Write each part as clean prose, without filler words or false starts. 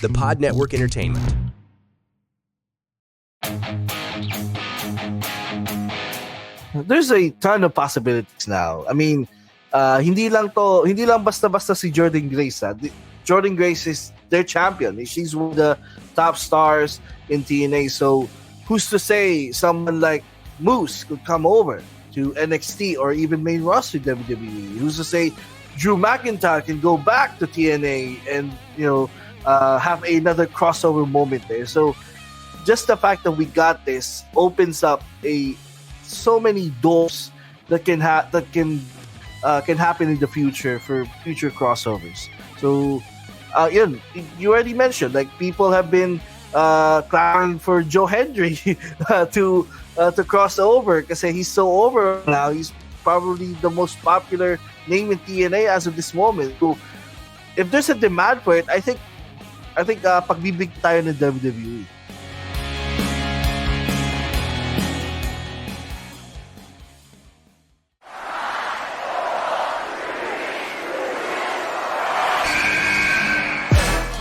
the Pod Network Entertainment. There's a ton of possibilities now. I mean, hindi lang basta-basta si Jordynne Grace. Jordynne Grace is their champion. She's one of the top stars in TNA. So who's to say someone like Moose could come over to NXT or even main roster WWE? Who's to say Drew McIntyre can go back to TNA and have another crossover moment there? So just the fact that we got this opens up so many doors that can happen in the future for future crossovers. So you already mentioned, like, people have been clamoring for Joe Hendry to cross over because he's so over now. He's probably the most popular name in TNA as of this moment. So if there's a demand for it, I think pagbibig tayo ng WWE.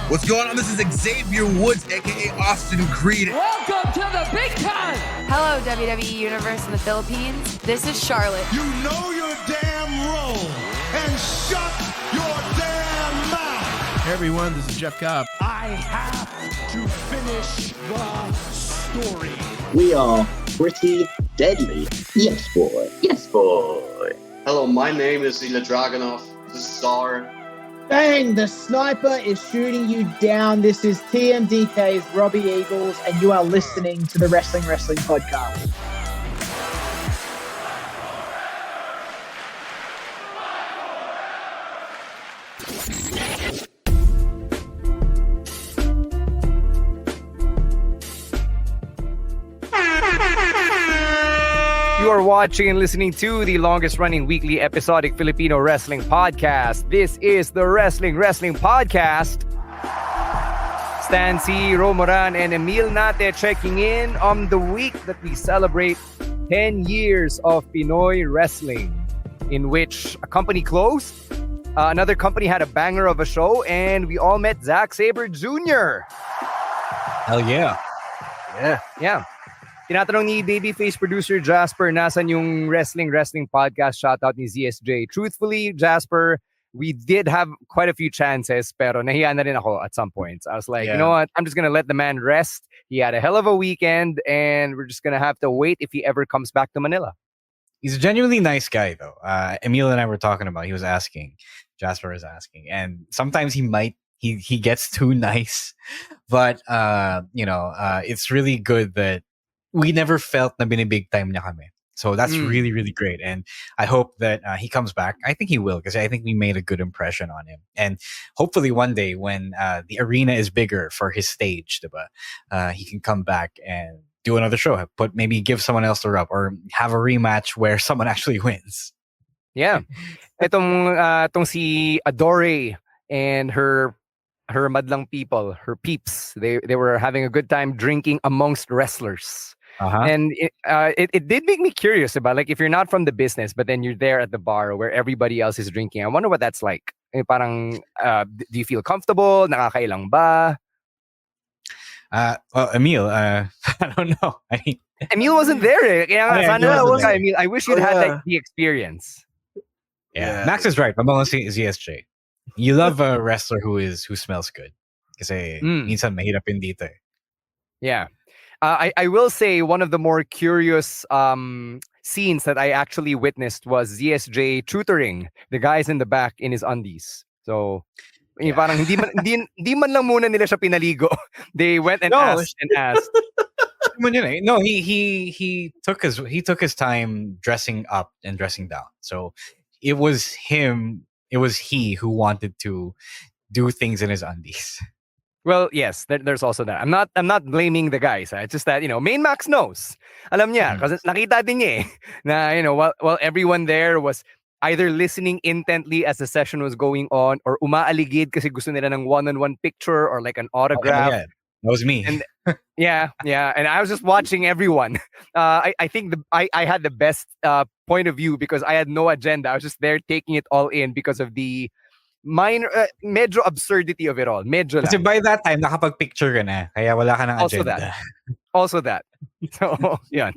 What's going on? This is Xavier Woods, aka Austin Creed. Welcome to the big time! Hello, WWE Universe in the Philippines. This is Charlotte. You know your damn role and shut your damn mouth. Hey everyone, this is Jeff Cobb. I have to finish the story. We are pretty deadly. Yes, boy. Yes, boy. Hello, my name is Ilya Dragunov, the Star. Bang! The sniper is shooting you down. This is TMDK's Robbie Eagles, and you are listening to the Wrestling Podcast. You are watching and listening to the longest-running weekly episodic Filipino wrestling podcast. This is the Wrestling Podcast. Stan C, Romoran, and Emil Nate checking in on the week that we celebrate 10 years of Pinoy wrestling, in which a company closed, another company had a banger of a show, and we all met Zack Sabre Jr. Hell yeah. Yeah. Tinatanong ni Babyface producer Jasper, nasan yung wrestling podcast shoutout ni ZSJ. Truthfully, Jasper, we did have quite a few chances, pero nahiya na rin ako at some points. I was like, You know what? I'm just going to let the man rest. He had a hell of a weekend, and we're just going to have to wait if he ever comes back to Manila. He's a genuinely nice guy, though. Emil and I were talking about, Jasper was asking, and sometimes he gets too nice, but it's really good that we never felt na binibig time niya kami. So that's really, really great. And I hope that he comes back. I think he will, because I think we made a good impression on him. And hopefully one day when the arena is bigger for his stage, diba, he can come back and do another show. Maybe give someone else the rub or have a rematch where someone actually wins. Yeah. Itong si Adore and her madlang people, her peeps, they were having a good time drinking amongst wrestlers. Uh-huh. And it did make me curious about, like, if you're not from the business, but then you're there at the bar where everybody else is drinking. I wonder what that's like. Parang, do you feel comfortable? Nakakailang ba? Well, Emil, I don't know. Emil wasn't there. Emil, I wish you'd had the experience. Yeah, Max is right. Mabango si ZSJ. You love a wrestler who smells good. Kasi minsan mahirapin dito eh. Yeah. I will say one of the more curious scenes that I actually witnessed was ZSJ tutoring the guys in the back in his undies. So, parang hindi man lang muna nila siya pinaligo. They went and asked. No, he took his time dressing up and dressing down. So it was he who wanted to do things in his undies. Well, yes, there's also that. I'm not blaming the guys. It's just that, Main Max knows. Alam niya, kasi nakita din niya na, while everyone there was either listening intently as the session was going on or umaaligid kasi gusto nila ng one-on-one picture or like an autograph. That was me. And yeah, and I was just watching everyone. I think I had the best point of view because I had no agenda. I was just there taking it all in because of the medyo absurdity of it all. Medyo Kasi lang. by that time, nakapag-picture ka na. Kaya wala ka ng Also agenda. Also that. So, yeah.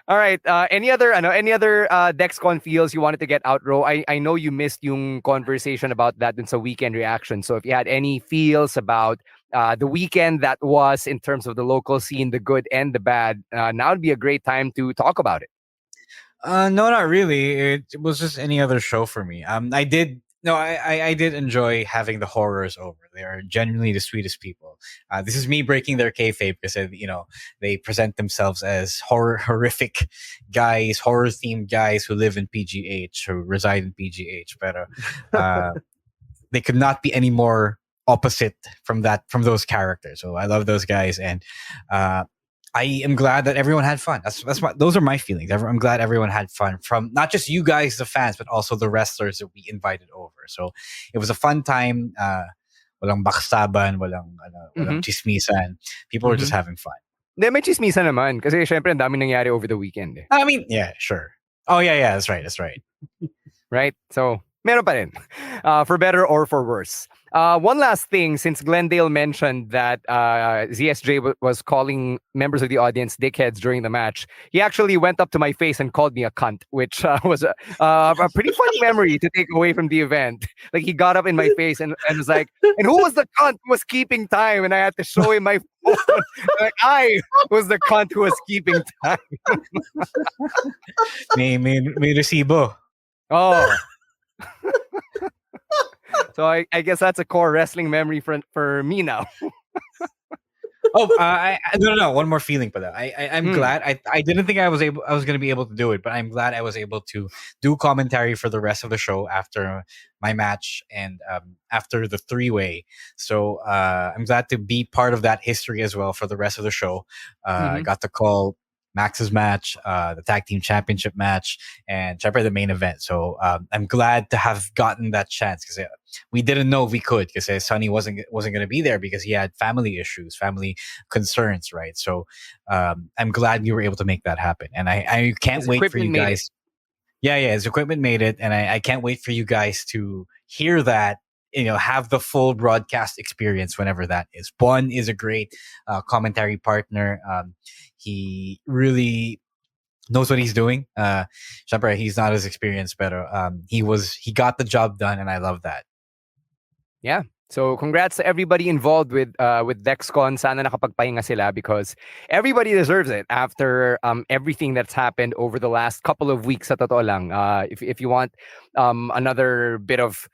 All right. Any other DexCon feels you wanted to get out, Ro? I know you missed yung conversation about that in some weekend reaction. So if you had any feels about the weekend that was in terms of the local scene, the good and the bad, now would be a great time to talk about it. No, not really. It was just any other show for me. I did enjoy having the horrors over. They are genuinely the sweetest people. This is me breaking their kayfabe because they present themselves as horrific guys, horror themed guys who live in PGH, who reside in PGH. But they could not be any more opposite from those characters. So I love those guys, and I am glad that everyone had fun. Those are my feelings. I'm glad everyone had fun, from not just you guys, the fans, but also the wrestlers that we invited over. So it was a fun time. Walang baksaban, walang chismisan. People were just having fun. May chismisan naman kasi syempre ang dami nangyari over the weekend. I mean, yeah, sure. Oh yeah, that's right. Right? So, meron pa rin. For better or for worse. One last thing, since Glendale mentioned that ZSJ was calling members of the audience dickheads during the match, he actually went up to my face and called me a cunt, which was a pretty funny memory to take away from the event. Like, he got up in my face and was like, and who was the cunt who was keeping time? And I had to show him my phone. Like, I was the cunt who was keeping time. may resibo. Oh. So I guess that's a core wrestling memory for me now. No. One more feeling for that. I'm glad. I didn't think I was going to be able to do it, but I'm glad I was able to do commentary for the rest of the show after my match and after the 3-way. So I'm glad to be part of that history as well for the rest of the show. I got to call Max's match, the tag team championship match, and the main event. So I'm glad to have gotten that chance because we didn't know if we could, because Sonny wasn't going to be there because he had family issues, family concerns, right? So I'm glad we were able to make that happen, and I can't wait for you guys. Yeah, his equipment made it, and I can't wait for you guys to hear that. Have the full broadcast experience whenever that is. Bon is a great commentary partner. He really knows what he's doing. He's not as experienced, but he got the job done, and I love that. Yeah. So congrats to everybody involved with DexCon. Sana nakapagpahinga sila because everybody deserves it after everything that's happened over the last couple of weeks. Sa totoo lang, if you want another bit of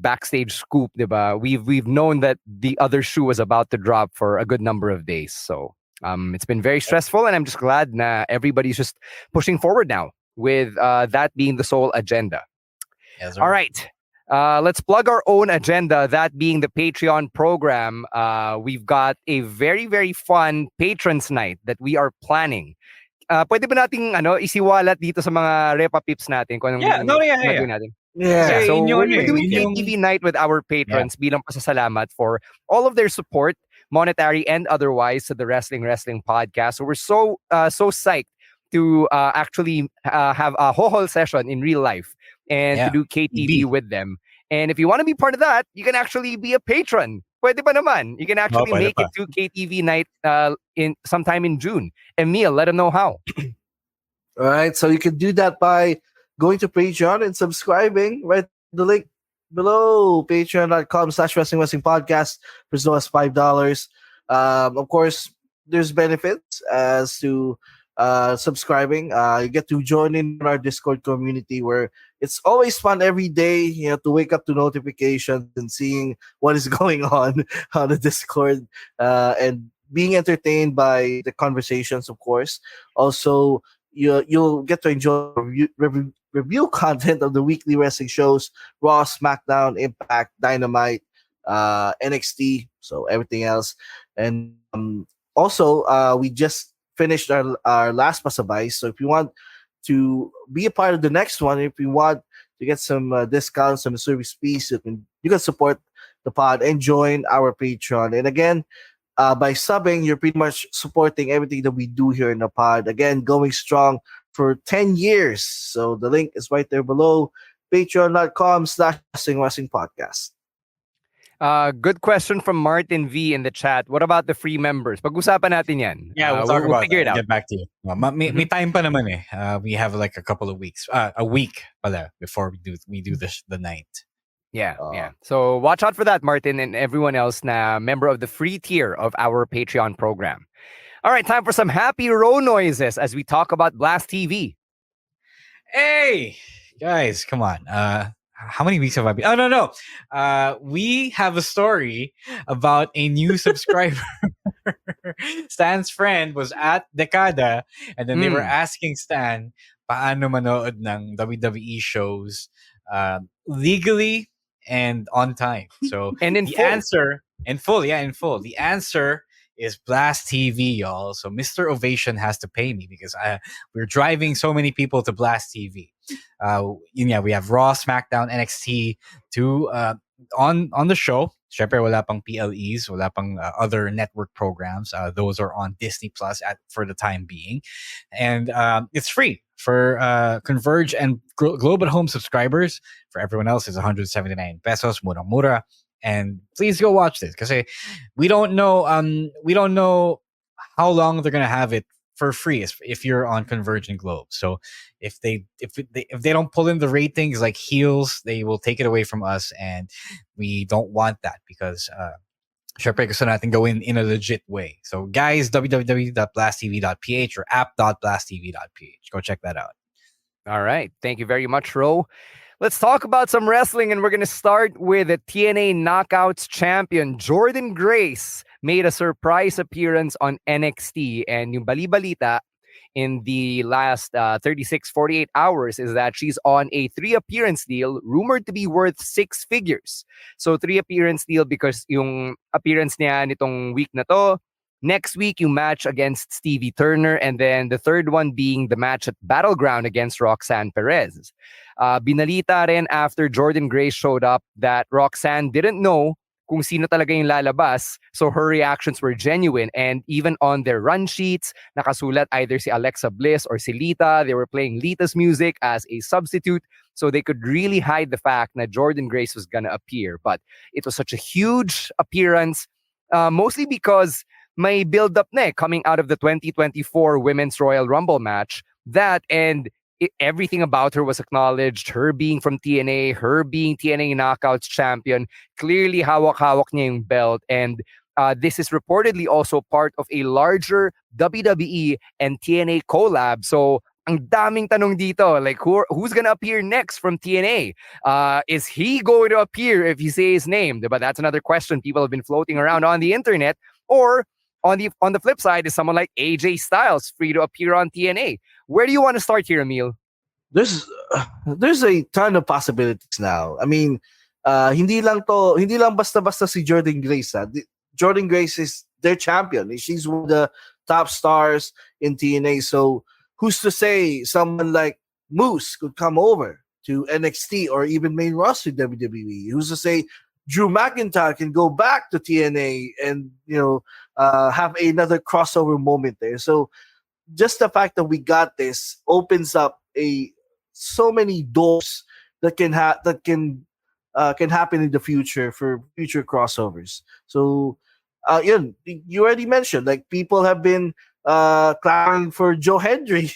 backstage scoop, diba? We've known that the other shoe was about to drop for a good number of days. So it's been very stressful, and I'm just glad na everybody's just pushing forward now with that being the sole agenda. Yes, all right. Let's plug our own agenda, that being the Patreon program. We've got a very, very fun Patrons Night that we are planning. Pwede ba nating isiwalat dito sa mga Repa Pips natin kung anong gagawin natin? Yeah. So we're doing KTV night with our patrons bilang pasasalamat for all of their support, monetary and otherwise, to the Wrestling podcast. So we're so psyched to actually have a whole session in real life and to do KTV with them. And if you want to be part of that, you can actually be a patron. Pwede pa naman. You can actually make it to KTV night sometime in June. Emil, let them know how. All right, so you can do that by going to Patreon and subscribing. Right, the link below, patreon.com/wrestling podcast for as low as $5. Of course, there's benefits as to subscribing. You get to join in our Discord community where it's always fun every day, to wake up to notifications and seeing what is going on the Discord, and being entertained by the conversations, of course. Also, you'll get to enjoy review content of the weekly wrestling shows: Raw, SmackDown, Impact, Dynamite, NXT, so everything else. And also, we just finished our last Pasabay. So if you want to be a part of the next one, if you want to get some discounts on the service fees, you can support the pod and join our Patreon. And again, by subbing, you're pretty much supporting everything that we do here in the pod. Again, going strong for 10 years. So the link is right there below. patreon.com/wrestling podcast. Good question from Martin V in the chat. What about the free members? Pag-usapan natin yan. Yeah, we'll talk about figure that. it out. Get back to you. May time pa naman eh. We have like a couple of weeks, a week pala before we do the night. Yeah. So watch out for that, Martin, and everyone else na member of the free tier of our Patreon program. All right, time for some happy row noises as we talk about Blast TV. Hey, guys, come on. How many weeks have I been? Oh, no. We have a story about a new subscriber. Stan's friend was at Decada, and then they were asking Stan paano manood ng WWE shows legally and on time. So and in the full. answer in full. The answer is Blast TV, y'all. So Mr. Ovation has to pay me because we're driving so many people to Blast TV. We have Raw, SmackDown, NXT on the show. Syempre, wala pang PLEs, wala pang other network programs. Those are on Disney Plus for the time being, and it's free for Converge and Globe at Home subscribers. For everyone else, it's 179 pesos, murang-mura. And please go watch this because we don't know how long they're gonna have it for free if you're on Converge and Globe. So if they don't pull in the ratings like heels, they will take it away from us, and we don't want that because syempre gusto natin go in a legit way. So guys, www.blasttv.ph or app.blasttv.ph. Go check that out. All right. Thank you very much, Ro. Let's talk about some wrestling, and we're going to start with the TNA Knockouts champion, Jordynne Grace, made a surprise appearance on NXT. And yung bali-balita in the last 48 hours is that she's on a 3-appearance deal, rumored to be worth 6 figures. So 3-appearance deal because yung appearance niya nitong week na to, next week, you match against Stevie Turner, and then the third one being the match at Battleground against Roxanne Perez. Binalita rin after Jordynne Grace showed up that Roxanne didn't know kung sino talaga yung lalabas, so her reactions were genuine, and even on their run sheets, nakasulat either si Alexa Bliss or si Lita. They were playing Lita's music as a substitute, so they could really hide the fact that Jordynne Grace was gonna appear. But it was such a huge appearance, mostly because may build-up na coming out of the 2024 Women's Royal Rumble match. That and everything about her was acknowledged. Her being from TNA, her being TNA Knockouts champion, clearly hawak-hawak niya yung belt. And this is reportedly also part of a larger WWE and TNA collab. So ang daming tanong dito, like who's gonna appear next from TNA? Is he going to appear if you say his name? But that's another question people have been floating around on the internet. Or on the flip side, is someone like AJ Styles free to appear on TNA? Where do you want to start here, Emil? There's a ton of possibilities now. I mean, hindi lang basta-basta si Jordynne Grace. Jordynne Grace is their champion. She's one of the top stars in TNA. So who's to say someone like Moose could come over to NXT or even main roster WWE? Who's to say Drew McIntyre can go back to TNA and have another crossover moment there? So just the fact that we got this opens up so many doors that can happen in the future for future crossovers. So you already mentioned, like, people have been clamoring for Joe Hendry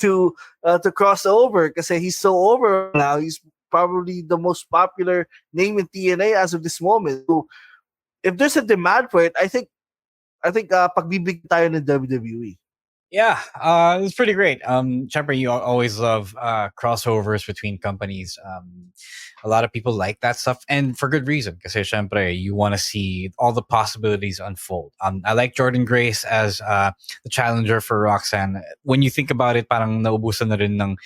to cross over because he's so over now. He's probably the most popular name in TNA as of this moment. So if there's a demand for it, I think pagbibigyan tayo ng WWE. Yeah, it's pretty great. Syempre, you always love crossovers between companies. A lot of people like that stuff, and for good reason. Kasi syempre, you want to see all the possibilities unfold. I like Jordynne Grace as the challenger for Roxanne. When you think about it, parang naubusan na rin ng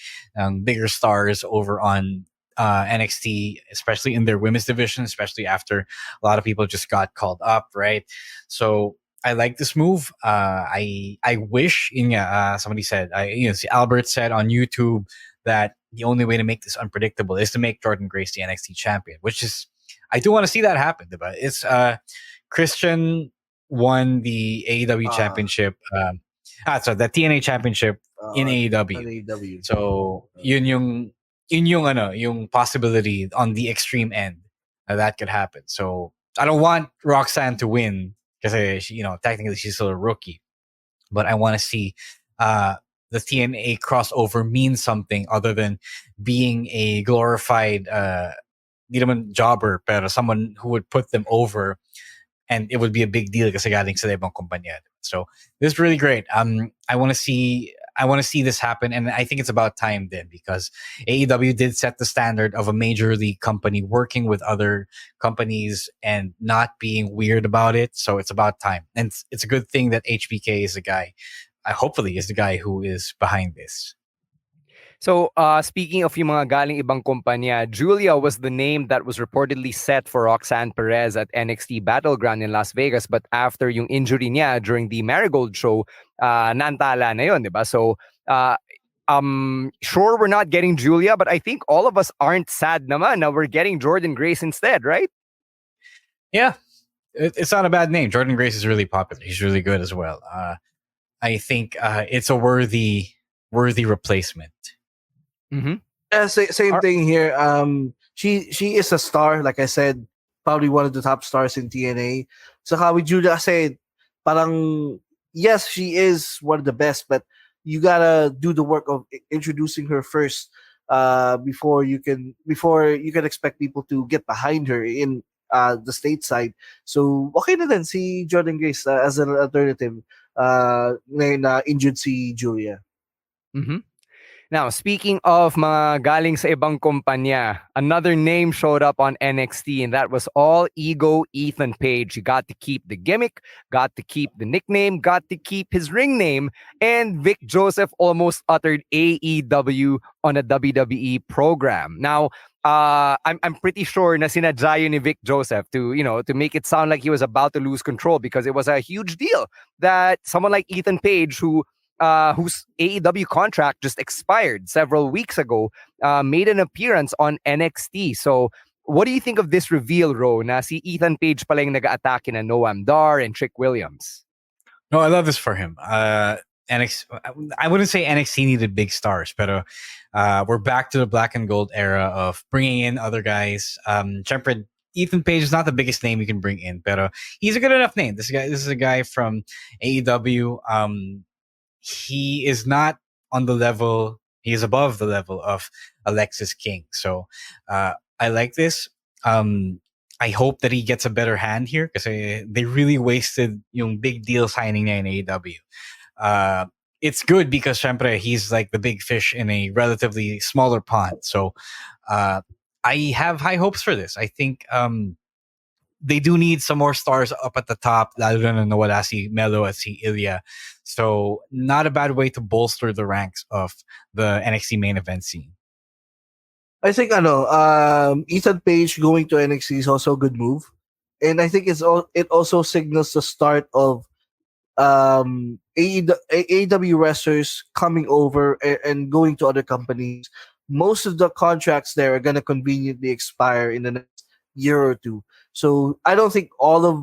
bigger stars over on NXT, especially in their women's division, especially after a lot of people just got called up, right? So I like this move. I wish somebody said, Albert said on YouTube that the only way to make this unpredictable is to make Jordynne Grace the NXT champion, which is, I do want to see that happen. But it's Christian won the AEW championship. The TNA championship in AEW. AEW. So yun yung yun yung possibility on the extreme end that could happen. So I don't want Roxanne to win because technically she's still a rookie, but I want to see the TNA crossover mean something other than being a glorified di naman jobber, pero someone who would put them over, and it would be a big deal kasi galing sa ibang kumpanya. So this is really great. I want to see this happen, and I think it's about time then, because AEW did set the standard of a major league company working with other companies and not being weird about it. So it's about time, and it's a good thing that HBK is the guy. Hopefully, is the guy who is behind this. So, speaking of yung mga galing ibang kumpanya, Julia was the name that was reportedly set for Roxanne Perez at NXT Battleground in Las Vegas. But after yung injury niya during the Marigold show, naantala na yun, di ba? So, sure we're not getting Julia, but I think all of us aren't sad naman na we're getting Jordynne Grace instead, right? Yeah, it's not a bad name. Jordynne Grace is really popular. He's really good as well. I think it's a worthy replacement. Mm-hmm. Yeah, same thing here. She is a star, like I said, probably one of the top stars in TNA. So how with Julia said, parang yes, she is one of the best, but you gotta do the work of introducing her first, before you can expect people to get behind her in the stateside. So okay na din si Jordynne Grace as an alternative. Na injured si Julia. Mm-hmm. Now, speaking of mga galing sa ibang kumpanya, another name showed up on NXT, and that was all ego Ethan Page. He got to keep the gimmick, got to keep the nickname, got to keep his ring name, and Vic Joseph almost uttered AEW on a WWE program. Now, I'm pretty sure na sinadya yun ni Vic Joseph to make it sound like he was about to lose control, because it was a huge deal that someone like Ethan Page, whose AEW contract just expired several weeks ago, made an appearance on NXT. So, what do you think of this reveal, Ro, na si Ethan Page pala yung nag-aatake na Noam Dar and Trick Williams? No, I love this for him. I wouldn't say NXT needed big stars, but we're back to the black and gold era of bringing in other guys. Syempre, Ethan Page is not the biggest name you can bring in, but he's a good enough name. This is a guy from AEW. He is not on the level. He is above the level of Alexis King. So I like this. I hope that he gets a better hand here, because they really wasted yung big deal signing niya in AEW. It's good because syempre, he's like the big fish in a relatively smaller pond. So I have high hopes for this. I think they do need some more stars up at the top, lalo na nawala si Melo at si Ilya. So not a bad way to bolster the ranks of the NXT main event scene. I think Ethan Page going to NXT is also a good move, and I think it also signals the start of AEW wrestlers coming over and going to other companies. Most of the contracts there are gonna conveniently expire in the next year or two. So I don't think all the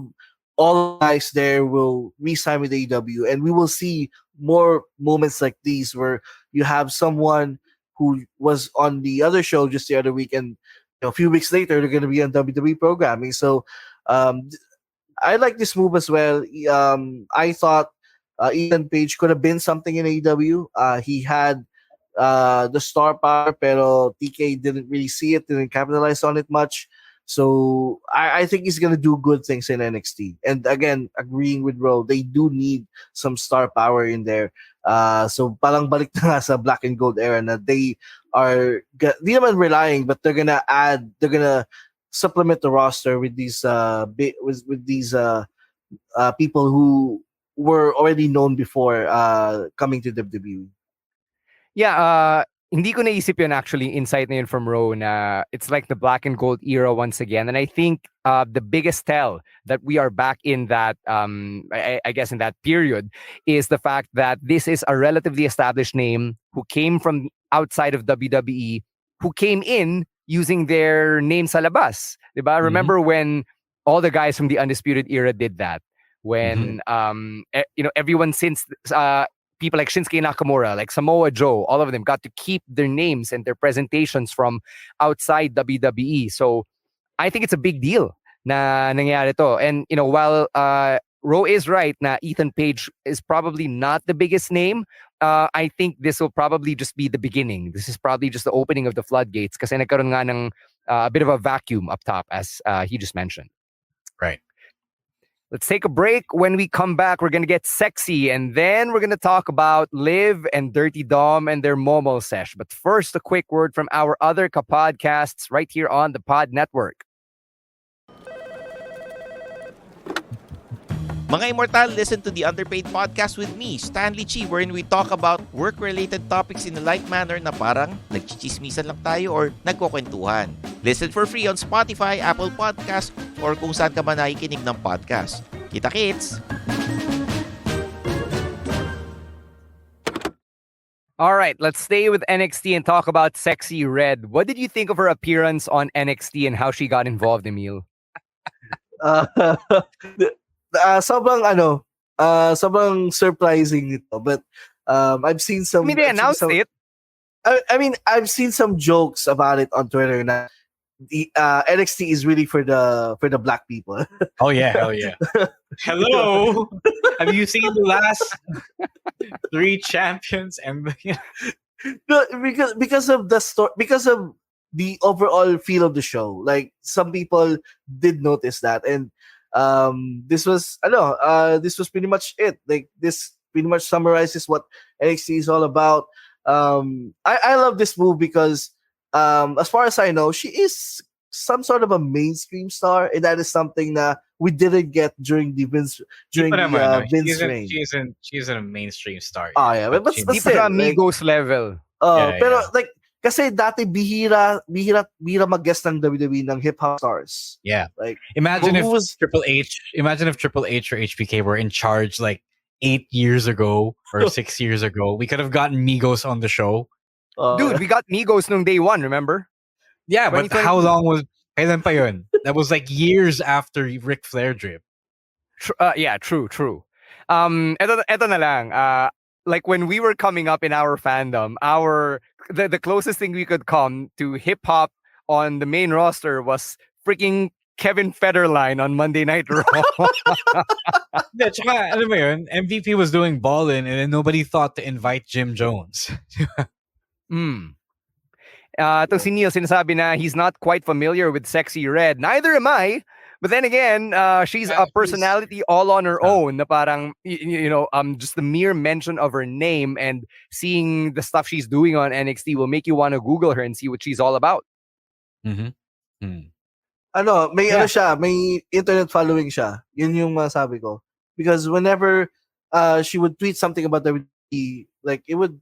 guys there will re-sign with AEW, and we will see more moments like these where you have someone who was on the other show just the other week, and a few weeks later they're going to be on WWE programming. So I like this move as well. I thought Ethan Page could have been something in AEW. He had the star power, pero TK didn't really see it, didn't capitalize on it much. So I think he's gonna do good things in NXT. And again, agreeing with Ro, they do need some star power in there. So parang balik na nga sa black and gold era na they are di naman relying, but they're gonna supplement the roster with these people who were already known before coming to WWE. Yeah, hindi ko naisip yun actually, insight na yun from Ro, na it's like the black and gold era once again. And I think the biggest tell that we are back in that, I guess in that period, is the fact that this is a relatively established name who came from outside of WWE, who came in using their name sa labas. Diba? Mm-hmm. Remember when all the guys from the Undisputed Era did that? When, everyone since... people like Shinsuke Nakamura, like Samoa Joe, all of them got to keep their names and their presentations from outside WWE. So I think it's a big deal na nangyari to. And, while Ro is right na Ethan Page is probably not the biggest name, I think this will probably just be the beginning. This is probably just the opening of the floodgates kasi nagkaroon nga ng a bit of a vacuum up top, as he just mentioned. Right. Let's take a break. When we come back, we're going to get sexy, and then we're going to talk about Liv and Dirty Dom and their Momo sesh. But first, a quick word from our other podcasts right here on the Pod Network. Mga Immortal, listen to the Underpaid Podcast with me, Stanley Chi, wherein we talk about work-related topics in a light manner na parang nagchichismisan lang tayo or nagkukwentuhan. Listen for free on Spotify, Apple Podcast, or kung saan ka man nakikinig ng podcast. Kita-kits! All right, let's stay with NXT and talk about Sexy Red. What did you think of her appearance on NXT and how she got involved, Emil? Sobrang surprising nito, but I've seen some. I mean, they announced it. I mean, I've seen some jokes about it on Twitter. Na the NXT is really for the black people. Oh yeah, hell yeah. Hello, have you seen the last 3 champions? And No, because of the story, because of the overall feel of the show. Like some people did notice that, and this was pretty much it. Like this pretty much summarizes what NXT is all about. I love this move because as far as I know, she is some sort of a mainstream star, and that is something that we didn't get during the Vince reign. She's a mainstream star. Oh yeah, but Di still, pa Amigos level. Pero like kasi dati bihira mag-guest ng WWE ng hip hop stars. Yeah. Like imagine if Triple H or HBK were in charge like 8 years ago or 6 years ago. We could have gotten Migos on the show. Dude, we got Migos nung day one, remember? Yeah, but how long was kailan pa yun? That was like years after Ric Flair drip. Yeah, true. Eto na lang. Like when we were coming up in our fandom, the closest thing we could come to hip hop on the main roster was freaking Kevin Federline on Monday Night Raw. Tsaka, alam mo yun, MVP was doing Ballin' and then nobody thought to invite Jim Jones. Itong si Neil sinasabi na he's not quite familiar with Sexy Red. Neither am I. But then again, she's a personality all on her own. Na parang, just the mere mention of her name and seeing the stuff she's doing on NXT will make you want to Google her and see what she's all about. May internet following siya. Yun yung masabi ko. Because whenever she would tweet something about WWE, like it would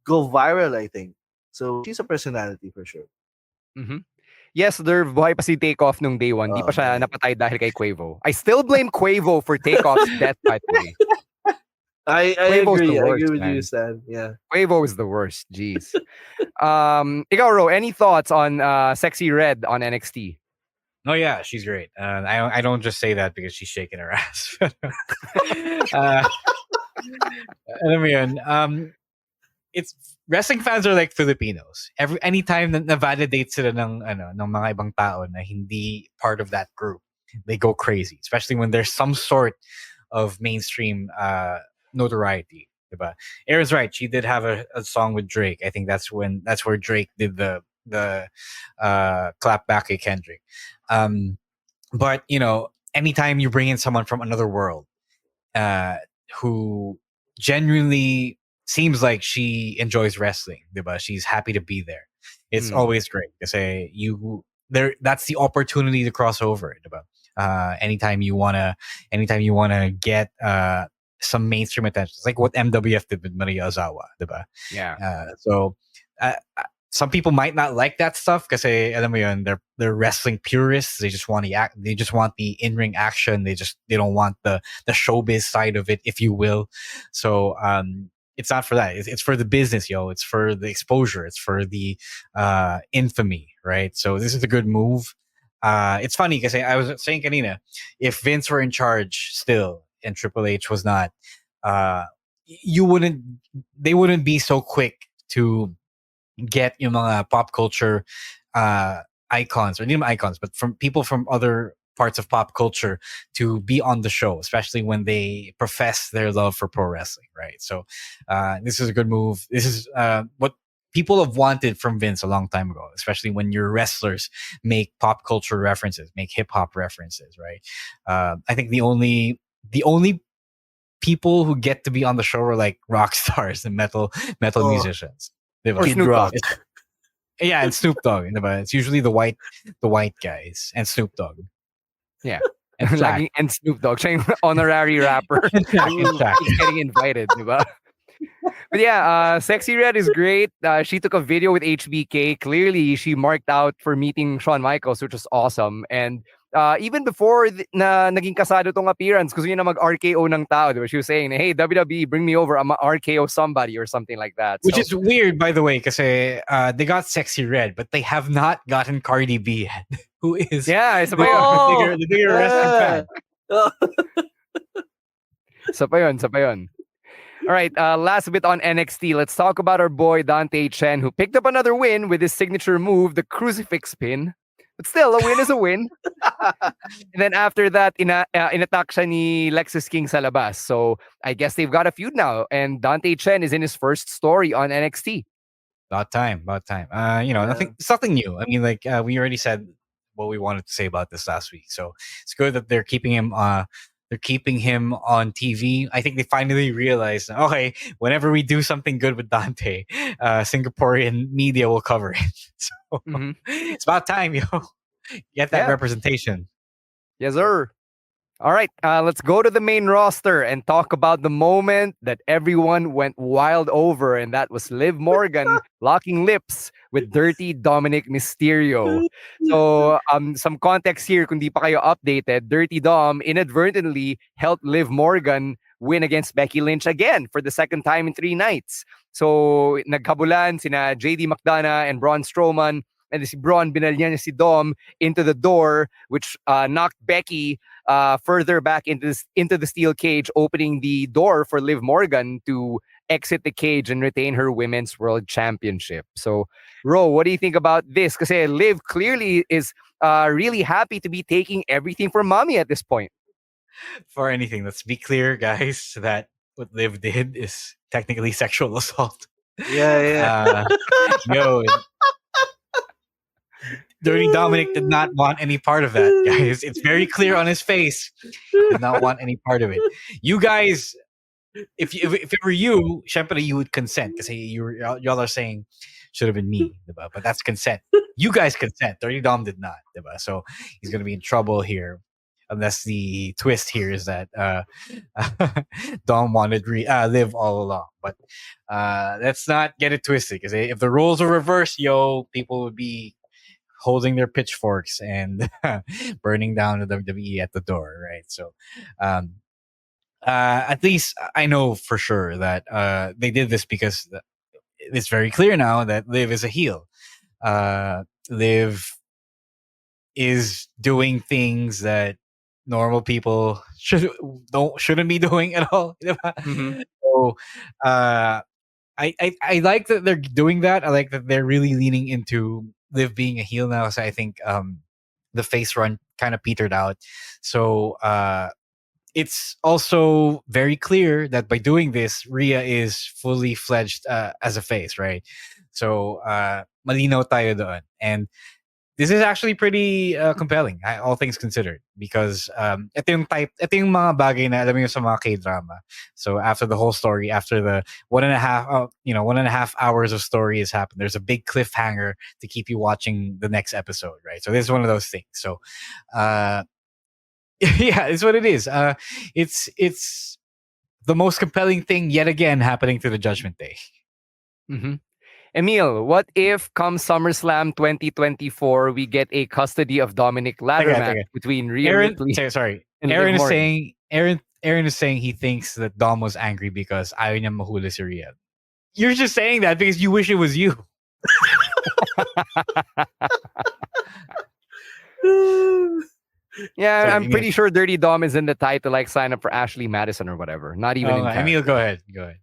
go viral, I think. So she's a personality for sure. Yes, there buhay pa si Takeoff nung day one. Di pa siya napatay dahil kay Quavo. I still blame Quavo for Takeoff's death, by the way. I agree. I agree with you, Stan. Yeah. Quavo is the worst. Jeez. Ikaw, Ro, any thoughts on Sexy Red on NXT? Oh yeah, she's great. I don't just say that because she's shaking her ass. Alam mo yun, it's wrestling fans are like Filipinos. Anytime na validate sila ng mga ibang tao na hindi part of that group, they go crazy. Especially when there's some sort of mainstream notoriety. Diba? Aaron's right. She did have a song with Drake. I think that's where Drake did the clap back at Kendrick. But anytime you bring in someone from another world, who genuinely seems like she enjoys wrestling, diba? She's happy to be there. It's always great to say that's the opportunity to cross over, diba? Anytime you wanna get some mainstream attention. It's like what MWF did with Maria Ozawa, diba? Yeah. So some people might not like that stuff because alam mo yun, they're wrestling purists. They just want the in-ring action. They don't want the showbiz side of it, if you will. So it's not for that. It's for the business, yo. It's for the exposure. It's for the infamy, right? So this is a good move. It's funny because I was saying kanina, if Vince were in charge still and Triple H was not, they wouldn't be so quick to get yung mga pop culture icons, or not even icons, but from people from other parts of pop culture to be on the show, especially when they profess their love for pro wrestling, right? So this is a good move. This is what people have wanted from Vince a long time ago, especially when your wrestlers make pop culture references, make hip hop references, right? I think the only people who get to be on the show are like rock stars and metal musicians. Or Snoop Dogg. Yeah, and Snoop Dogg. It's usually the white guys and Snoop Dogg. Yeah. And Shaq. And Snoop Dogg. Siya yung honorary rapper. And Shaq. He's getting invited, diba? But yeah, Sexy Red is great. She took a video with HBK. Clearly, she marked out for meeting Shawn Michaels, which was awesome. And even before na naging kasado tong appearance, gusto niya na mag-RKO ng tao. Diba? She was saying, hey, WWE, bring me over. I'm a RKO somebody or something like that. Which is weird, by the way, because they got Sexy Red, but they have not gotten Cardi B yet. Who is isa pa yun. The bigger wrestling fan. Isa pa yun. All right, last bit on NXT. Let's talk about our boy Dante Chen, who picked up another win with his signature move, the crucifix pin. But still, a win is a win. And then after that, inattack siya ni Lexis King sa labas. So I guess they've got a feud now. And Dante Chen is in his first story on NXT. About time. Nothing new. I mean, we already said what we wanted to say about this last week. So it's good that they're keeping him on TV. I think they finally realized, okay, whenever we do something good with Dante, Singaporean media will cover it. So it's about time, yo. Get that representation. Yes, sir. All right, let's go to the main roster and talk about the moment that everyone went wild over, and that was Liv Morgan locking lips with Dirty Dominik Mysterio. So, some context here, kung di pa kayo updated, Dirty Dom inadvertently helped Liv Morgan win against Becky Lynch again for the second time in 3 nights. So, nagkabulan sina JD McDonough and Braun Strowman, and si Braun binalyan niya si Dom into the door, which knocked Becky further back into the steel cage, opening the door for Liv Morgan to exit the cage and retain her Women's World Championship. So, Ro, what do you think about this? Because Liv clearly is really happy to be taking everything from mommy at this point. For anything, let's be clear, guys, that what Liv did is technically sexual assault. Yeah. Yo, Dirty Dominik did not want any part of that, guys. It's very clear on his face. Did not want any part of it. You guys, if it were you, syempre you would consent because y'all are saying should have been me, diba? But that's consent. You guys consent. Dirty Dom did not, diba? So he's gonna be in trouble here, unless the twist here is that Dom wanted Liv all along. But let's not get it twisted, because if the roles were reversed, people would be holding their pitchforks and burning down the WWE at the door, right? So at least I know for sure that they did this because it's very clear now that Liv is a heel. Liv is doing things that normal people shouldn't be doing at all. Mm-hmm. So I like that they're doing that. I like that they're really leaning into Liv being a heel now. So I think the face run kind of petered out. So it's also very clear that by doing this, Rhea is fully fledged as a face, right? So malinaw tayo doon. And this is actually pretty compelling, all things considered, because ito yung mga bagay na alam mo yung sa mga K-drama. So after the whole story, after the 1.5 hours of story has happened, there's a big cliffhanger to keep you watching the next episode, right? So this is one of those things. So yeah, it's what it is. It's the most compelling thing yet again happening to the Judgment Day. Mm-hmm. Emil, what if come SummerSlam 2024 we get a custody of Dominik ladder match between Rhea Ripley? Sorry, and Aaron Liv is Morgan? saying Aaron is saying he thinks that Dom was angry because ayaw niya mahuli si Rhea. You're just saying that because you wish it was you. Yeah, So, I'm Emil- pretty sure Dirty Dom is in the title, like sign up for Ashley Madison or whatever. Not even in Emil, character. go ahead. Go ahead.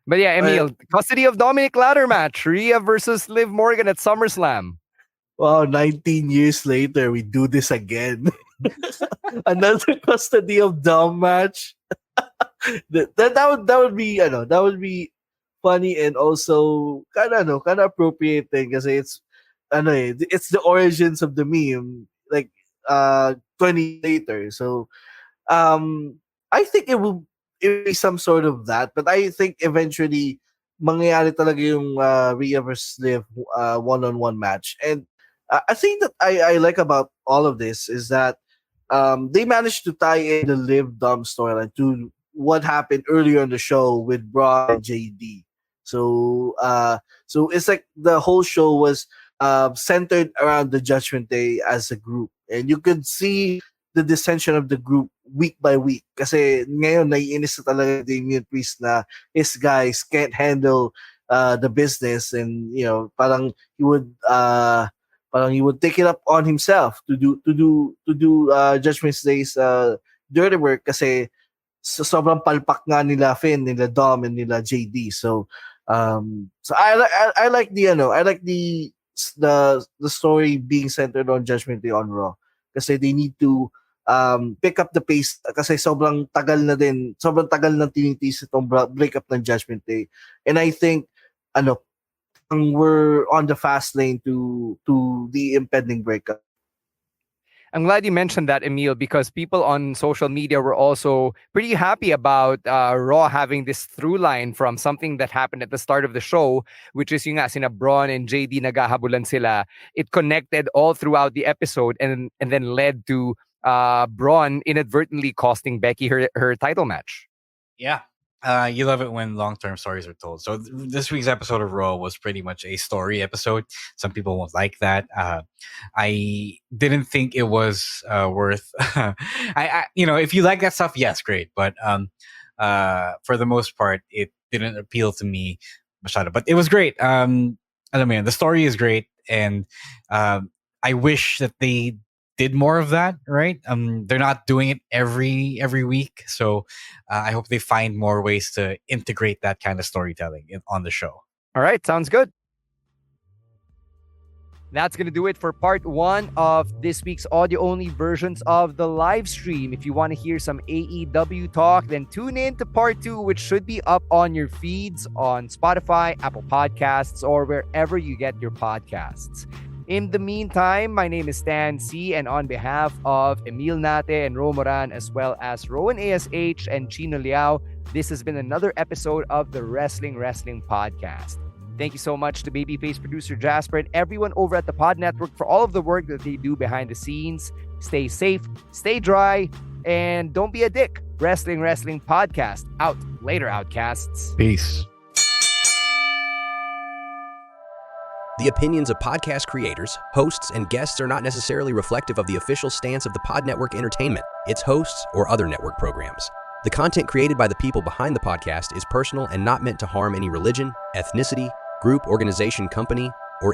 But yeah, Emil, custody of Dominik ladder match. Rhea versus Liv Morgan at SummerSlam. Wow, 19 years later, we do this again. Another custody of Dom match. That would be, that would be funny and also kind of appropriate thing kasi it's the origins of the meme like 20 later. So I think it will be some sort of that, but I think eventually mangyayari talaga yung Rhea versus Liv one-on-one match. And I think that I like about all of this is that they managed to tie in the Liv Dom storyline to what happened earlier in the show with Braun and JD. So it's like the whole show was centered around the Judgment Day as a group, and you could see the dissension of the group week by week. Kasi ngayon naiinis na talaga Damian Priest na his guys can't handle the business, and parang he would take it up on himself to do Judgment Day's dirty work kasi sobrang palpak nga nila Finn, nila Dom, and nila JD. So I like the story being centered on Judgment Day on Raw kasi they need to pick up the pace kasi sobrang tagal ng tinitiis itong breakup ng Judgment Day. And I think we're on the fast lane to the impending breakup. I'm glad you mentioned that, Emil, because people on social media were also pretty happy about Raw having this through line from something that happened at the start of the show, which is yung nga sina Braun and JD naghahabulan sila. It connected all throughout the episode and then led to Braun inadvertently costing Becky her title match. Yeah. You love it when long-term stories are told. So this week's episode of Raw was pretty much a story episode. Some people won't like that. I didn't think it was worth. I if you like that stuff, yes, great. But for the most part, it didn't appeal to me. But it was great. I mean, the story is great, and I wish that they did more of that, right? They're not doing it every week, so I hope they find more ways to integrate that kind of storytelling on the show. All right, sounds good. That's going to do it for part 1 of this week's audio-only versions of the live stream. If you want to hear some AEW talk, then tune in to part 2, which should be up on your feeds on Spotify, Apple Podcasts, or wherever you get your podcasts. In the meantime, my name is Stan C, and on behalf of Emil Nate and Ro Moran, as well as Rowan ASH and Chino Liao, this has been another episode of the Wrestling Podcast. Thank you so much to Babyface producer Jasper and everyone over at the Pod Network for all of the work that they do behind the scenes. Stay safe, stay dry, and don't be a dick. Wrestling Podcast. Out. Later, Outcasts. Peace. The opinions of podcast creators, hosts, and guests are not necessarily reflective of the official stance of the Pod Network Entertainment, its hosts, or other network programs. The content created by the people behind the podcast is personal and not meant to harm any religion, ethnicity, group, organization, company,